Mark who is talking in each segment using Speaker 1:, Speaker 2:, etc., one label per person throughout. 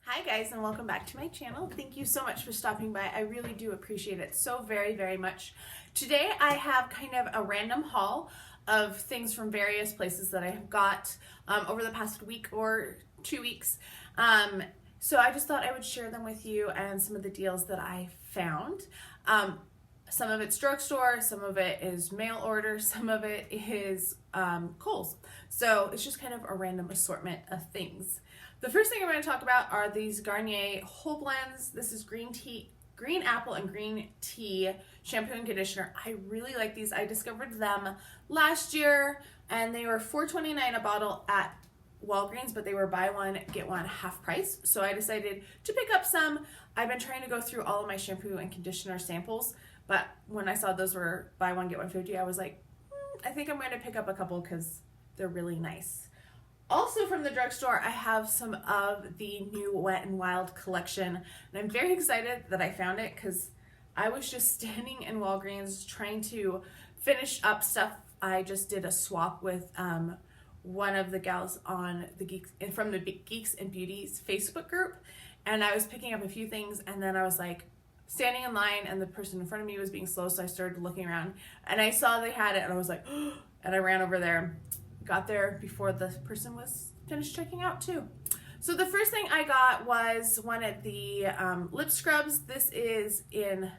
Speaker 1: Hi guys, and welcome back to my channel. Thank you so much for stopping by. I really do appreciate it so very much. Today I have kind of a random haul of things from various places that I have got over the past week or 2 weeks. So I just thought I would share them with you and some of the deals that I found. Some of it's drugstore, some of it is mail order, some of it is Kohl's. So it's just kind of a random assortment of things. The first thing I'm going to talk about are these Garnier whole blends. This is green apple and green tea shampoo and conditioner. I really like these. I discovered them last year and they were $4.29 a bottle at Walgreens, but they were buy one get one half price. So I decided to pick up some. I've been trying to go through all of my shampoo and conditioner samples, but when I saw those were buy one get one 50, I was like, I think I'm going to pick up a couple because they're really nice. Also from the drugstore, I have some of the new Wet n Wild collection, and I'm very excited that I found it because I was just standing in Walgreens trying to finish up stuff. I just did a swap with one of the gals on the from the Geeks and Beauties Facebook group, and I was picking up a few things, and then I was like standing in line, and the person in front of me was being slow, so I started looking around, and I saw they had it, and I was like, oh, and I ran over there. Got there before the person was finished checking out too. So the first thing I got was one of the lip scrubs. This is in,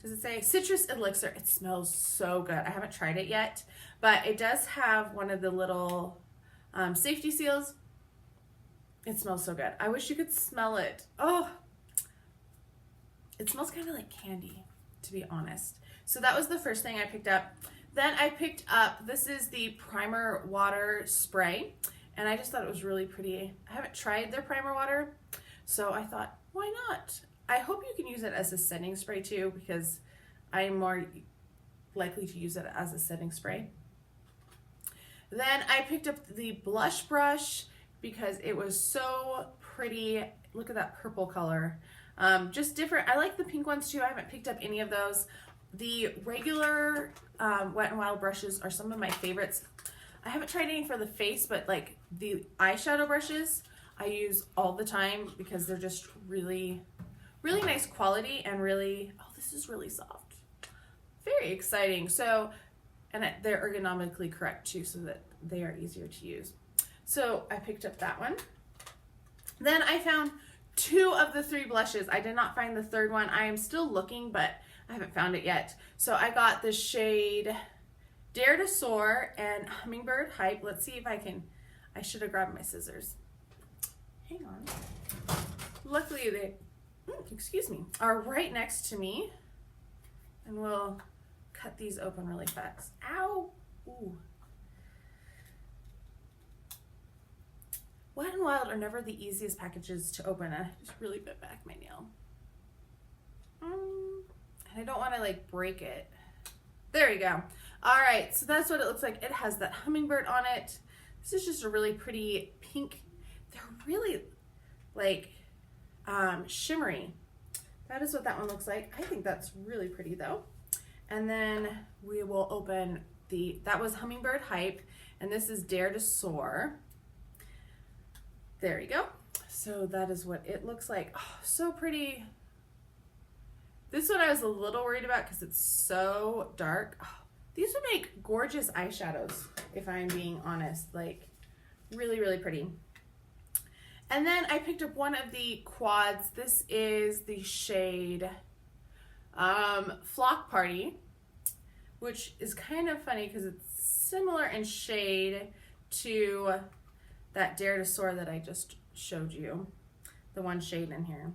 Speaker 1: does it say citrus elixir? It smells so good. I haven't tried it yet, but it does have one of the little safety seals. It smells so good. I wish you could smell it. Oh, it smells kind of like candy, to be honest. So that was the first thing I picked up. Then I picked up, this is the primer water spray, and I just thought it was really pretty. I haven't tried their primer water, so I thought, why not? I hope you can use it as a setting spray too, because I'm more likely to use it as a setting spray. Then I picked up the blush brush because it was so pretty. Look at that purple color. Just different. I like the pink ones too. I haven't picked up any of those. The regular Wet n Wild brushes are some of my favorites. I haven't tried any for the face, but like the eyeshadow brushes I use all the time because they're just really nice quality and really, oh, this is really soft. Very exciting. So, and they're ergonomically correct too, so that they are easier to use. So I picked up that one. Then I found 2 of the 3 blushes. I did not find the third one. I am still looking, but I haven't found it yet. So I got the shade Dare to Soar and Hummingbird Hype. Let's see if I can, I should have grabbed my scissors. Hang on. Luckily they, excuse me, are right next to me. And we'll cut these open really fast. Ow! Ooh. Wet n Wild are never the easiest packages to open. I just really bit back my nail. I don't want to like break it. There we go. All right, so that's what it looks like. It has that hummingbird on it. This is just a really pretty pink. They're really like shimmery. That is what that one looks like. I think that's really pretty though. And then we will open that was Hummingbird Hype, and this is Dare to Soar. There we go. So that is what it looks like. Oh, so pretty. This one I was a little worried about because it's so dark. Oh, these would make gorgeous eyeshadows, if I'm being honest. Like, really pretty. And then I picked up one of the quads. This is the shade Flock Party, which is kind of funny because it's similar in shade to that Dare to Soar that I just showed you. The one shade in here.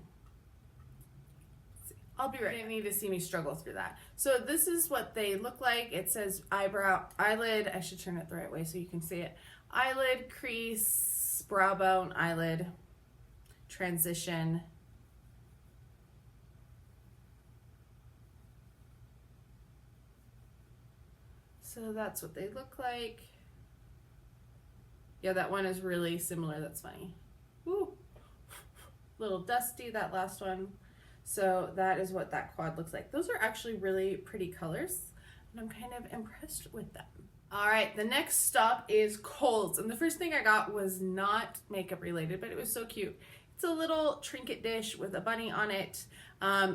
Speaker 1: I'll be right. You didn't need to see me struggle through that. So this is what they look like. It says eyelid. I should turn it the right way so you can see it. Eyelid, crease, brow bone, eyelid, transition. So that's what they look like. Yeah, that one is really similar. That's funny. Woo. Little dusty, that last one. So that is what that quad looks like. Those are actually really pretty colors, and I'm kind of impressed with them. All right, the next stop is Kohl's, and the first thing I got was not makeup related, but it was so cute. It's a little trinket dish with a bunny on it.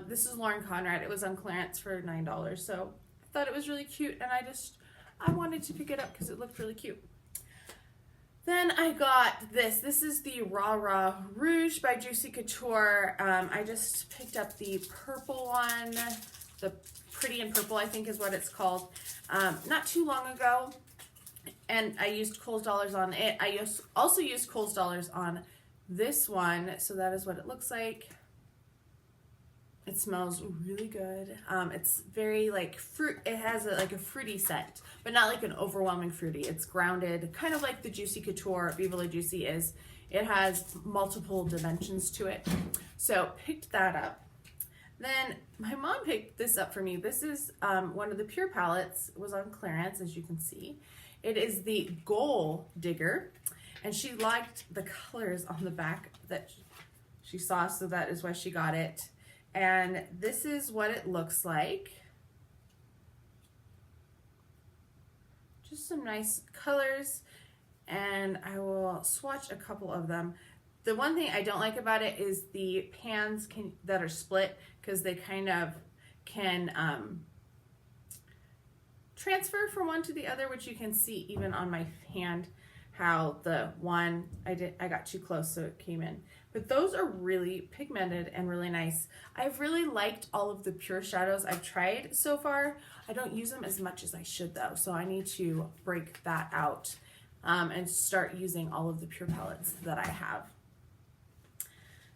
Speaker 1: This is Lauren Conrad. It was on clearance for $9, so I thought it was really cute, and I wanted to pick it up because it looked really cute. Then I got this. This is the Raw Rouge by Juicy Couture. I just picked up the purple one, the Pretty in Purple, I think is what it's called, not too long ago, and I used Kohl's Dollars on it. I also used Kohl's Dollars on this one, so that is what it looks like. It smells really good. It's very like fruit. It has like a fruity scent, but not like an overwhelming fruity. It's grounded, kind of like the Juicy Couture Viva La Juicy is. It has multiple dimensions to it. So picked that up. Then my mom picked this up for me. This is one of the Pure palettes. It was on clearance, as you can see. It is the Goal Digger, and she liked the colors on the back that she saw, so that is why she got it. And this is what it looks like. Just some nice colors, and I will swatch a couple of them. The one thing I don't like about it is the pans that are split, because they kind of can transfer from one to the other, which you can see even on my hand how the one I got too close, so it came in. But those are really pigmented and really nice. I've really liked all of the Pure shadows I've tried so far. I don't use them as much as I should though, so I need to break that out and start using all of the Pure palettes that I have.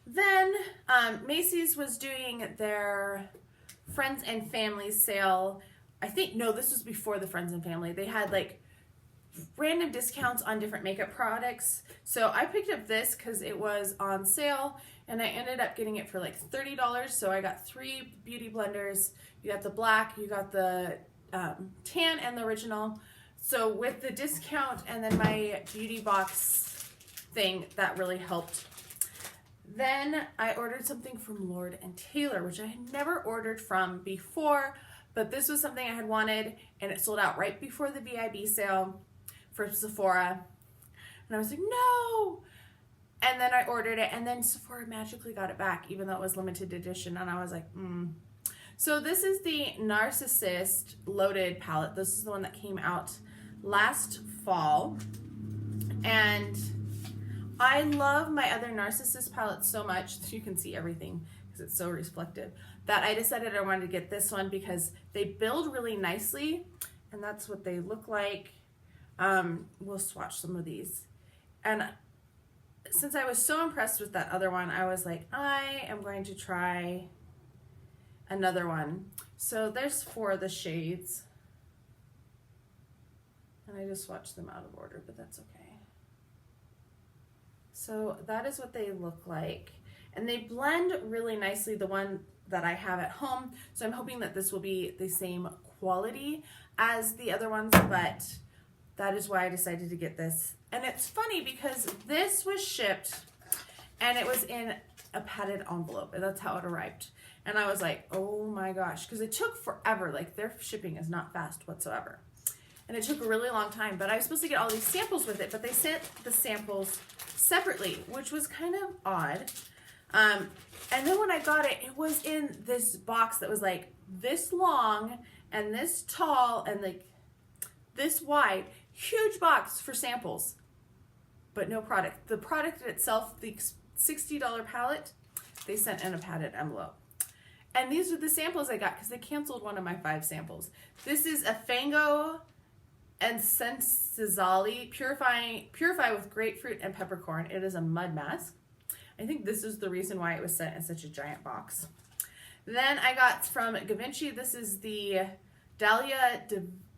Speaker 1: Then Macy's was doing their Friends and Family sale. I think, no, this was before the Friends and Family. They had like random discounts on different makeup products. So I picked up this because it was on sale, and I ended up getting it for like $30. So I got 3 beauty blenders. You got the black, you got the tan, and the original. So with the discount and then my beauty box thing, that really helped. Then I ordered something from Lord & Taylor, which I had never ordered from before, but this was something I had wanted, and it sold out right before the VIB sale for Sephora. And I was like, no! And then I ordered it, and then Sephora magically got it back, even though it was limited edition, and I was like, So this is the Narcissist Loaded palette. This is the one that came out last fall, and I love my other Narcissist palettes so much that you can see everything because it's so reflective, that I decided I wanted to get this one because they build really nicely, and that's what they look like. We'll swatch some of these. And since I was so impressed with that other one, I was like, I am going to try another one. So there's 4 of the shades. And I just swatched them out of order, but that's okay. So that is what they look like. And they blend really nicely, the one that I have at home. So I'm hoping that this will be the same quality as the other ones, but that is why I decided to get this. And it's funny because this was shipped and it was in a padded envelope, and that's how it arrived. And I was like, oh my gosh, because it took forever. Like, their shipping is not fast whatsoever. And it took a really long time, but I was supposed to get all these samples with it, but they sent the samples separately, which was kind of odd. And then when I got it, it was in this box that was like this long and this tall and like this wide, huge box for samples, but no product. The product itself, the $60 palette, they sent in a padded envelope. And these are the samples I got because they canceled one of my 5 samples. This is a Fango and Sensizali Purify with Grapefruit and Peppercorn. It is a mud mask. I think this is the reason why it was sent in such a giant box. Then I got from Givenchy, this is the Dahlia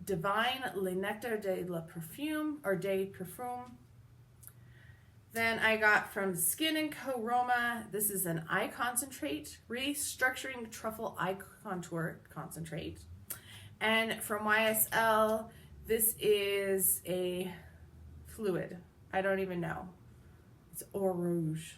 Speaker 1: Divine Le Nectar de la Perfume, or de Parfum. Then I got from Skin & Co. Roma, this is an eye concentrate, restructuring truffle eye contour concentrate. And from YSL, this is a fluid. I don't even know. It's Eau Rouge.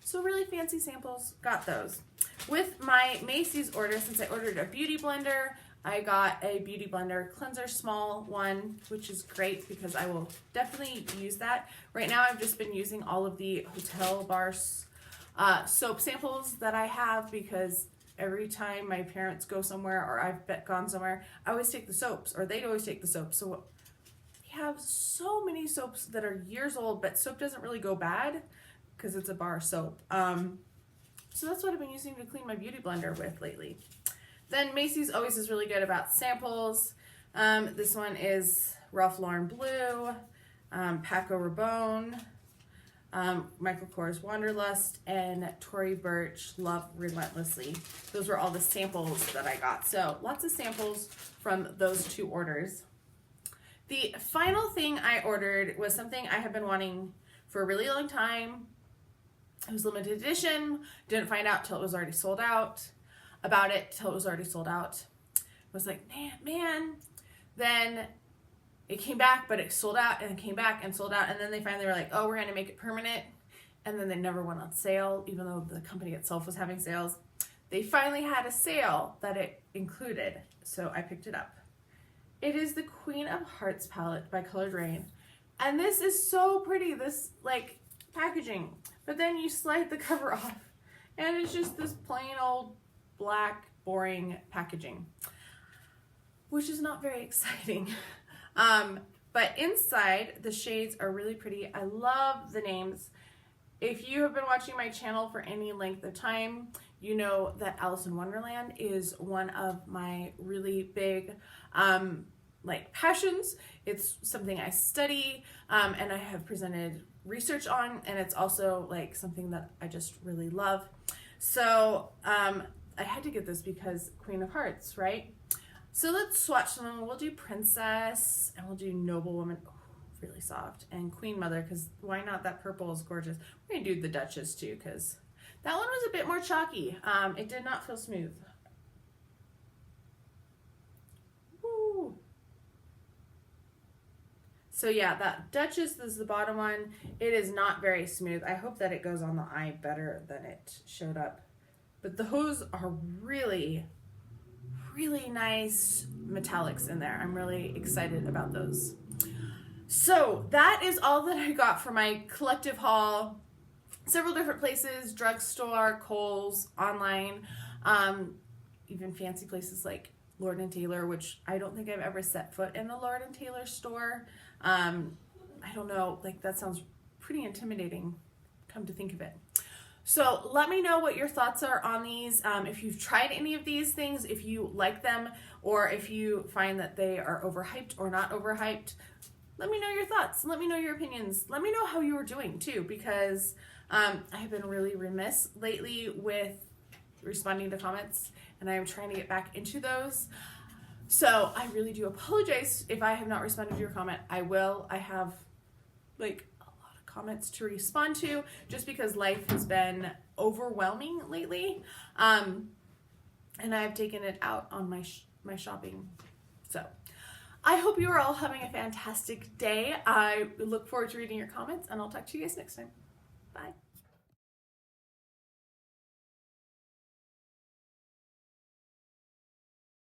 Speaker 1: So really fancy samples, got those. With my Macy's order, since I ordered a beauty blender, I got a Beauty Blender cleanser, small one, which is great because I will definitely use that. Right now I've just been using all of the Hotel Bar soap samples that I have, because every time my parents go somewhere or I've gone somewhere, I always take the soaps, or they'd always take the soaps. So we have so many soaps that are years old, but soap doesn't really go bad because it's a bar soap. So that's what I've been using to clean my Beauty Blender with lately. Then Macy's always is really good about samples. This one is Ralph Lauren Blue, Paco Rabanne, Michael Kors Wanderlust, and Tory Burch Love Relentlessly. Those were all the samples that I got. So lots of samples from those 2 orders. The final thing I ordered was something I have been wanting for a really long time. It was limited edition. Didn't find out till it was already sold out. About it till it was already sold out. Was like, man. Then it came back, but it sold out, and it came back and sold out. And then they finally were like, oh, we're going to make it permanent. And then they never went on sale, even though the company itself was having sales. They finally had a sale that it included, so I picked it up. It is the Queen of Hearts palette by Colored Rain. And this is so pretty, this like packaging. But then you slide the cover off, and it's just this plain old black, boring packaging, which is not very exciting. But inside, the shades are really pretty. I love the names. If you have been watching my channel for any length of time, you know that Alice in Wonderland is one of my really big passions. It's something I study, and I have presented research on, and it's also like something that I just really love. So I had to get this because Queen of Hearts, right? So let's swatch them. We'll do Princess, and we'll do Noblewoman, really soft, and Queen Mother, because why not? That purple is gorgeous. We're gonna do the Duchess too, because that one was a bit more chalky. It did not feel smooth. Woo. So yeah, that Duchess is the bottom one. It is not very smooth. I hope that it goes on the eye better than it showed up. But those are really, really nice metallics in there. I'm really excited about those. So that is all that I got for my collective haul. Several different places, Drugstore, Kohl's, online, even fancy places like Lord & Taylor, which I don't think I've ever set foot in a Lord & Taylor store. I don't know, like that sounds pretty intimidating, come to think of it. So let me know what your thoughts are on these. If you've tried any of these things, if you like them, or if you find that they are overhyped or not overhyped, let me know your thoughts. Let me know your opinions. Let me know how you are doing too, because I have been really remiss lately with responding to comments, and I am trying to get back into those. So I really do apologize if I have not responded to your comment. I will. I have like a lot of comments to respond to, just because life has been overwhelming lately, and I've taken it out on my shopping. So I hope you are all having a fantastic day. I look forward to reading your comments, and I'll talk to you guys next time. Bye.